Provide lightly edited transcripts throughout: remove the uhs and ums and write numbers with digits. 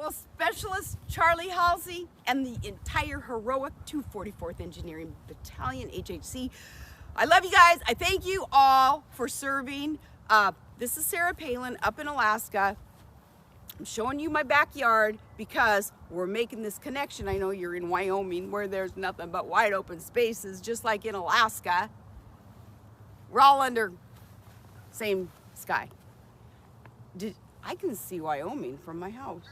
Naval Specialist Charlie Halsey and the entire heroic 244th Engineering Battalion, HHC. I love you guys. I thank you all for serving. This is Sarah Palin up in Alaska. I'm showing you my backyard because we're making this connection. I know you're in Wyoming where there's nothing but wide open spaces, just like in Alaska. We're all under same sky. I can see Wyoming from my house.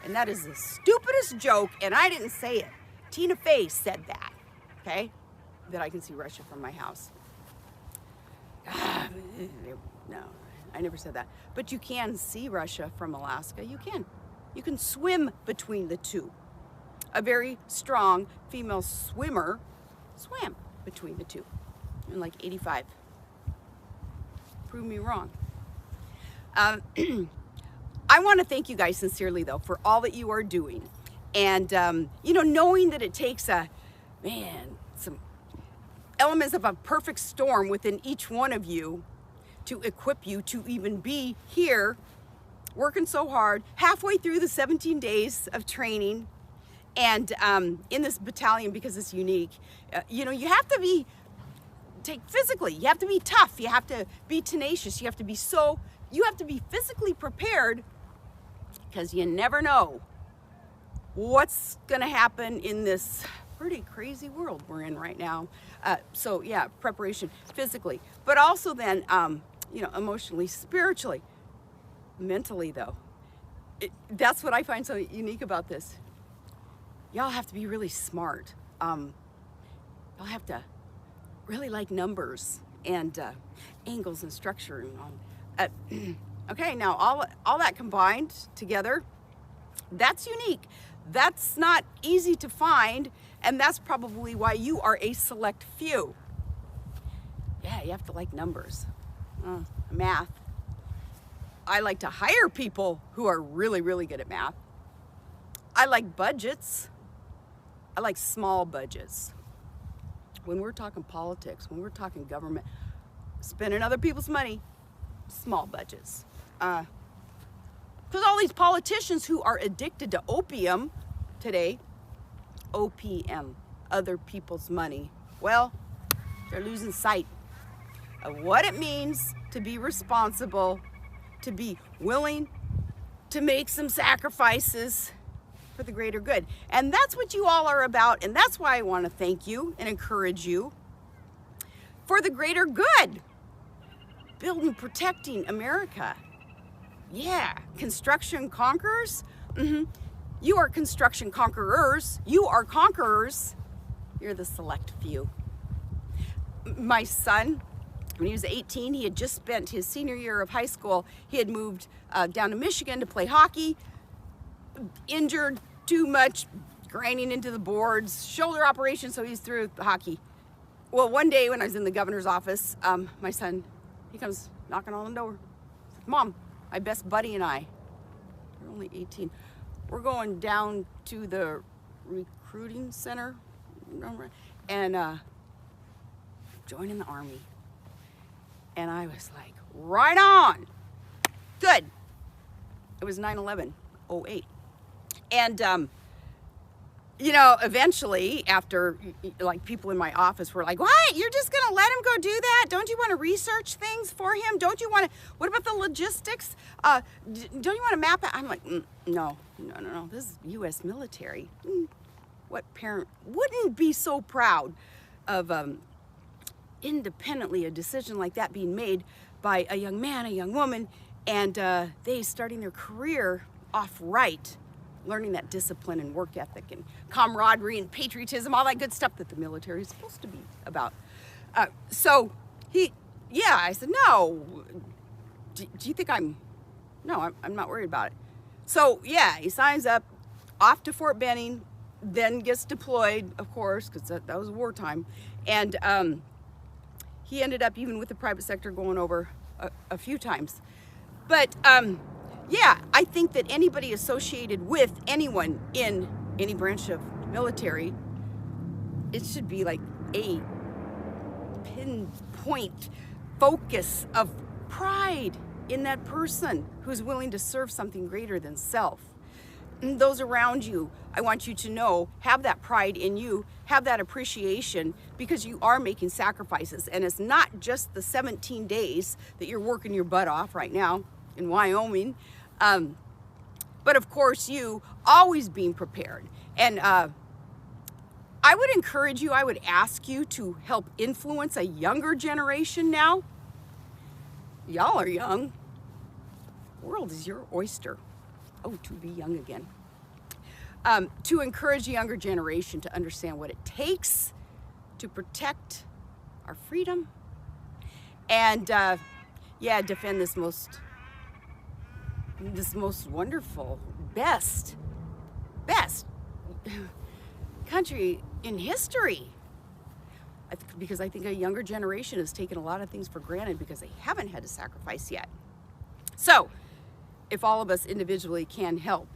And that is the stupidest joke, and I didn't say it. Tina Fey said that, okay? That I can see Russia from my house. No, I never said that. But you can see Russia from Alaska. You can. You can swim between the two. A very strong female swimmer swam between the two in like 85. Prove me wrong. I want to thank you guys sincerely, though, for all that you are doing. And, you know, knowing that it takes some elements of a perfect storm within each one of you to equip you to even be here, working so hard, halfway through the 17 days of training, and in this battalion, because it's unique, you know, you have to take physically, you have to be tough, you have to be tenacious, you have to be physically prepared, because you never know what's going to happen in this pretty crazy world we're in right now. So yeah, preparation physically, but also then, you know, emotionally, spiritually, mentally though. That's what I find so unique about this. Y'all have to be really smart. Y'all have to really like numbers and angles and structure and all. Okay, now all that combined together, that's unique. That's not easy to find, and that's probably why you are a select few. Yeah, you have to like numbers, math. I like to hire people who are really, really good at math. I like budgets. I like small budgets. When we're talking politics, when we're talking government, spending other people's money, small budgets. Because all these politicians who are addicted to opium today, OPM, other people's money, well, they're losing sight of what it means to be responsible, to be willing to make some sacrifices for the greater good. And that's what you all are about, and that's why I want to thank you and encourage you for the greater good. Building, protecting America. Yeah, construction conquerors. You are construction conquerors. You are conquerors. You're the select few. My son, when he was 18, he had just spent his senior year of high school. He had moved down to Michigan to play hockey. Injured too much, grinding into the boards, shoulder operation, so he's through the hockey. Well, one day when I was in the governor's office, my son, he comes knocking on the door. He's like, Mom, my best buddy and I, we're only 18, we're going down to the recruiting center and joining the Army. And I was like, right on. Good. It was 9/11/08. And, you know, eventually, after, like, people in my office were like, what? You're just going to let him go do that? Don't you want to research things for him? Don't you want to, what about the logistics? Don't you want to map it? I'm like, no. This is U.S. military. What parent wouldn't be so proud of independently a decision like that being made by a young man, a young woman, and they starting their career off right, learning that discipline and work ethic and camaraderie and patriotism, all that good stuff that the military is supposed to be about. So I said, no, do you think I'm not worried about it. So yeah, he signs up, off to Fort Benning, then gets deployed, of course, because that was wartime. And he ended up, even with the private sector, going over a few times. But yeah, I think that anybody associated with anyone in any branch of military, it should be like a pinpoint focus of pride in that person who's willing to serve something greater than self. And those around you, I want you to know, have that pride in you, have that appreciation, because you are making sacrifices. And it's not just the 17 days that you're working your butt off right now in Wyoming, but of course you always being prepared. And I would encourage you, I would ask you to help influence a younger generation now. Y'all are young. The world is your oyster. Oh, to be young again. To encourage the younger generation to understand what it takes to protect our freedom and, defend this most wonderful, best country in history. Because I think a younger generation has taken a lot of things for granted because they haven't had to sacrifice yet. So, if all of us individually can help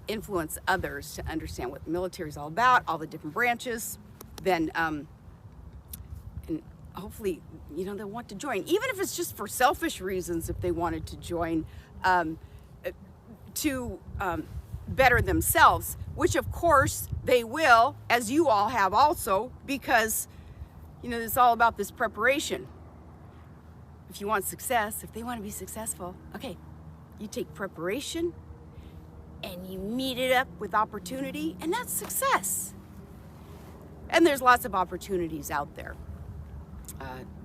influence others to understand what the military is all about, all the different branches, then and hopefully, they'll want to join, even if it's just for selfish reasons. If they wanted to join to better themselves, which of course they will, as you all have also, because it's all about this preparation. If you want success, if they want to be successful, okay, you take preparation and you meet it up with opportunity, and that's success. And there's lots of opportunities out there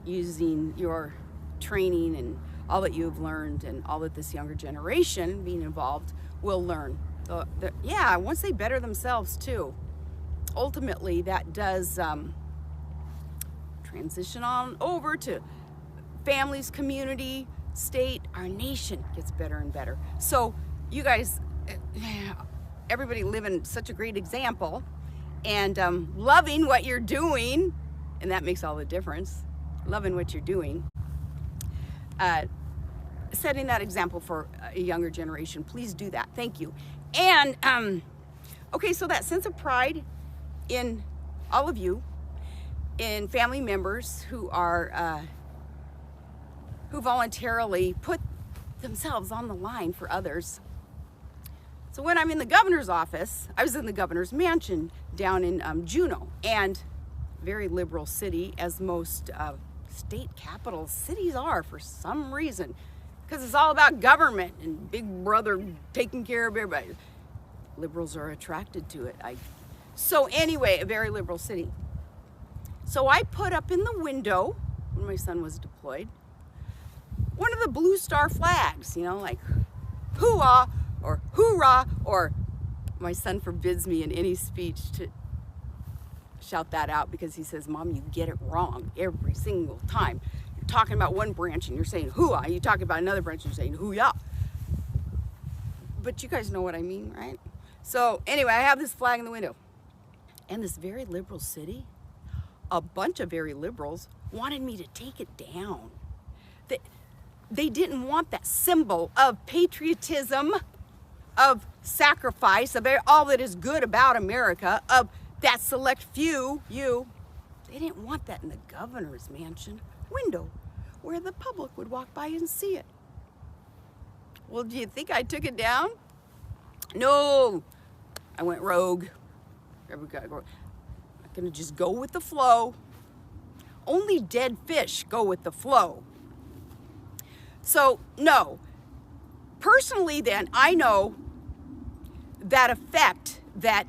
using your training and all that you've learned and all that this younger generation being involved will learn. So, once they better themselves too, ultimately that does transition on over to families, community, state, our nation gets better and better. So you guys, everybody living such a great example and loving what you're doing, and that makes all the difference, loving what you're doing, setting that example for a younger generation. Please do that. Thank you. And okay, so that sense of pride in all of you, in family members who are who voluntarily put themselves on the line for others. So when I'm in the governor's office, I was in the governor's mansion down in Juneau, and very liberal city, as most state capital cities are for some reason, because it's all about government and Big Brother taking care of everybody. Liberals are attracted to it. So anyway, a very liberal city. So I put up in the window, when my son was deployed, one of the blue star flags, like hoo-ah or hoorah, or my son forbids me in any speech to shout that out because he says, Mom, you get it wrong every single time. You're talking about one branch and you're saying hoo-ah. You're talking about another branch and you're saying hoo-yah. But you guys know what I mean, right? So anyway, I have this flag in the window. And this very liberal city, a bunch of very liberals wanted me to take it down. They didn't want that symbol of patriotism, of sacrifice, of all that is good about America, of that select few, they didn't want that in the governor's mansion window where the public would walk by and see it. Well, do you think I took it down? No, I went rogue. I'm gonna just go with the flow. Only dead fish go with the flow. So, no. Personally, then, I know that effect that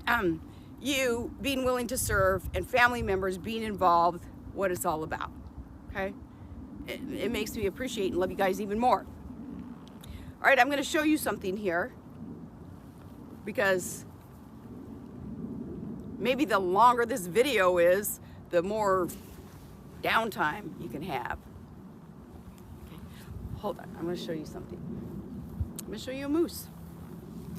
you being willing to serve and family members being involved, what it's all about, okay? It makes me appreciate and love you guys even more. All right, I'm going to show you something here because maybe the longer this video is, the more downtime you can have. Okay, hold on, I'm going to show you something. I'm going to show you a moose.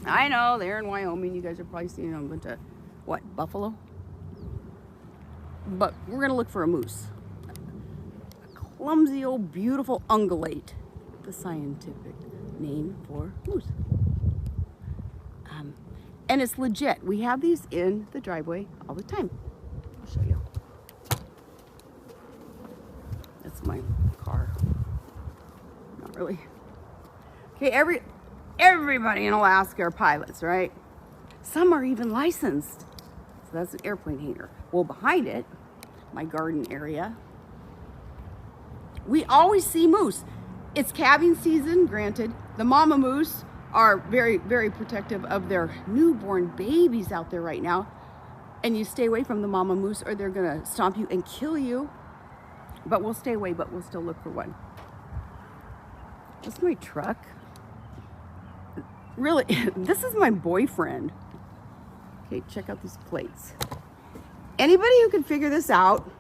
I know, they're in Wyoming. You guys are probably seeing them, but what, buffalo? But we're going to look for a moose. A clumsy old beautiful ungulate, the scientific name for moose. And it's legit. We have these in the driveway all the time. I'll show you. That's my car. Not really. Okay, everybody in Alaska are pilots, right? Some are even licensed. So that's an airplane hangar. Well, behind it, my garden area, we always see moose. It's calving season, granted. The mama moose are very, very protective of their newborn babies out there right now. And you stay away from the mama moose or they're gonna stomp you and kill you. But we'll stay away, but we'll still look for one. That's my truck. Really, this is my boyfriend. Okay, check out these plates. Anybody who can figure this out,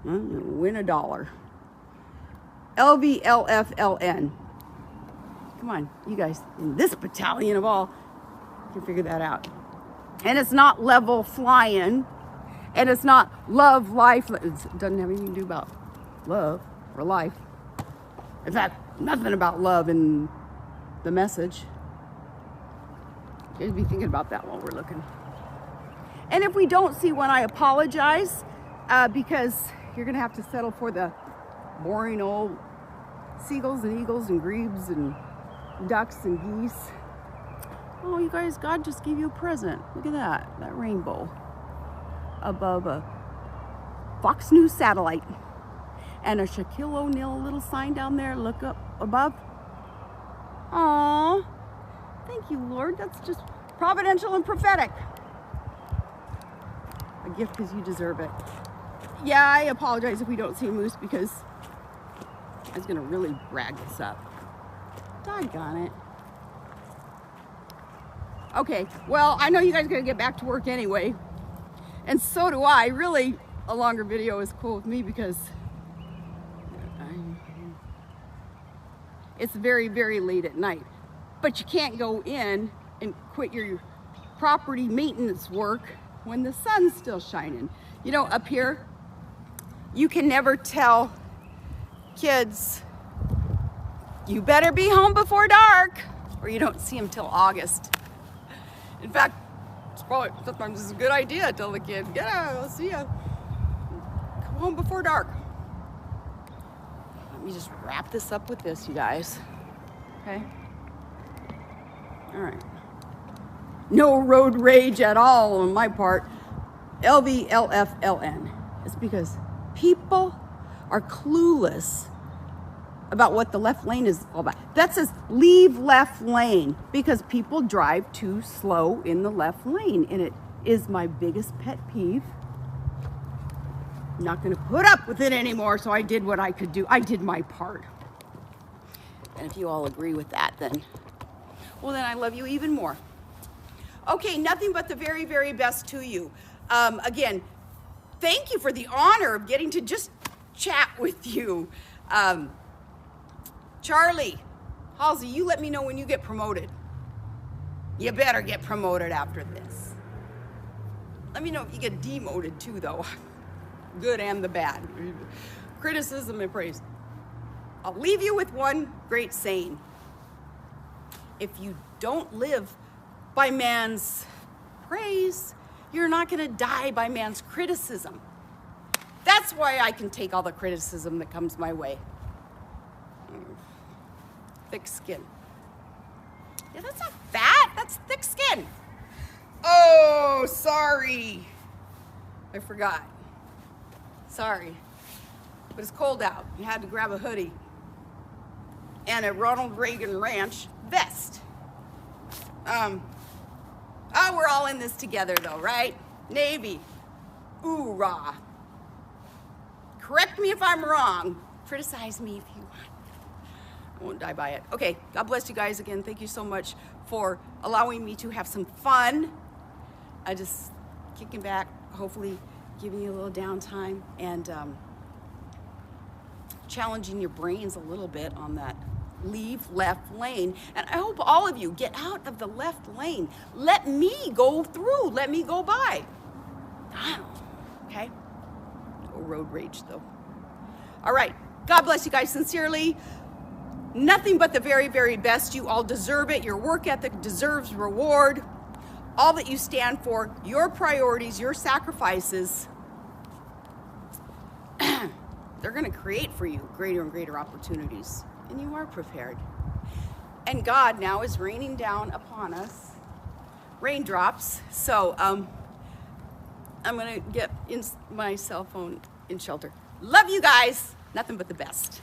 win $1. LVLFLN. Come on, you guys, in this battalion of all, can figure that out. And it's not level flying, and it's not love, life. It doesn't have anything to do about love or life. In fact, nothing about love in the message. You guys be thinking about that while we're looking. And if we don't see one, I apologize, because you're gonna have to settle for the boring old seagulls and eagles and grebes and ducks and geese. Oh, you guys, God just gave you a present. Look at that rainbow above a Fox News satellite. And a Shaquille O'Neal little sign down there, look up above. Aww, thank you, Lord. That's just providential and prophetic. A gift because you deserve it. Yeah, I apologize if we don't see a moose because I was gonna really brag this up. Doggone it. Okay, well, I know you guys are gonna get back to work anyway. And so do I. Really, a longer video is cool with me because it's very, very late at night. But you can't go in and quit your property maintenance work when the sun's still shining. You know, up here, you can never tell kids, you better be home before dark, or you don't see them till August. In fact, it's probably sometimes it's a good idea to tell the kid, get out, I'll see ya. Come home before dark. Let me just wrap this up with this, you guys. Okay? All right. No road rage at all on my part. LVLFLN. It's because people are clueless about what the left lane is all about. That says leave left lane because people drive too slow in the left lane, and it is my biggest pet peeve. I'm not gonna put up with it anymore, so I did what I could do. I did my part. And if you all agree with that, then, well, then I love you even more. Okay, nothing but the very, very best to you. Again, thank you for the honor of getting to just chat with you. Charlie, Halsey, you let me know when you get promoted. You better get promoted after this. Let me know if you get demoted too, though. Good and the bad. Criticism and praise. I'll leave you with one great saying. If you don't live by man's praise, you're not gonna die by man's criticism. That's why I can take all the criticism that comes my way. Thick skin. Yeah, that's not fat, that's thick skin. Oh, sorry. I forgot. Sorry. But it's cold out. You had to grab a hoodie and a Ronald Reagan Ranch vest. Oh, we're all in this together though, right? Navy. Hoorah. Correct me if I'm wrong. Criticize me if you want. I won't die by it. Okay, God bless you guys again. Thank you so much for allowing me to have some fun. I just kicking back, hopefully giving you a little downtime and challenging your brains a little bit on that leave left lane. And I hope all of you get out of the left lane. Let me go through. Let me go by. Okay? No road rage though. All right. God bless you guys sincerely. Nothing but the very, very best. You all deserve it. Your work ethic deserves reward. All that you stand for, your priorities, your sacrifices, they're going to create for you greater and greater opportunities. And you are prepared. And God now is raining down upon us raindrops. So I'm gonna get in my cell phone in shelter. Love you guys. Nothing but the best.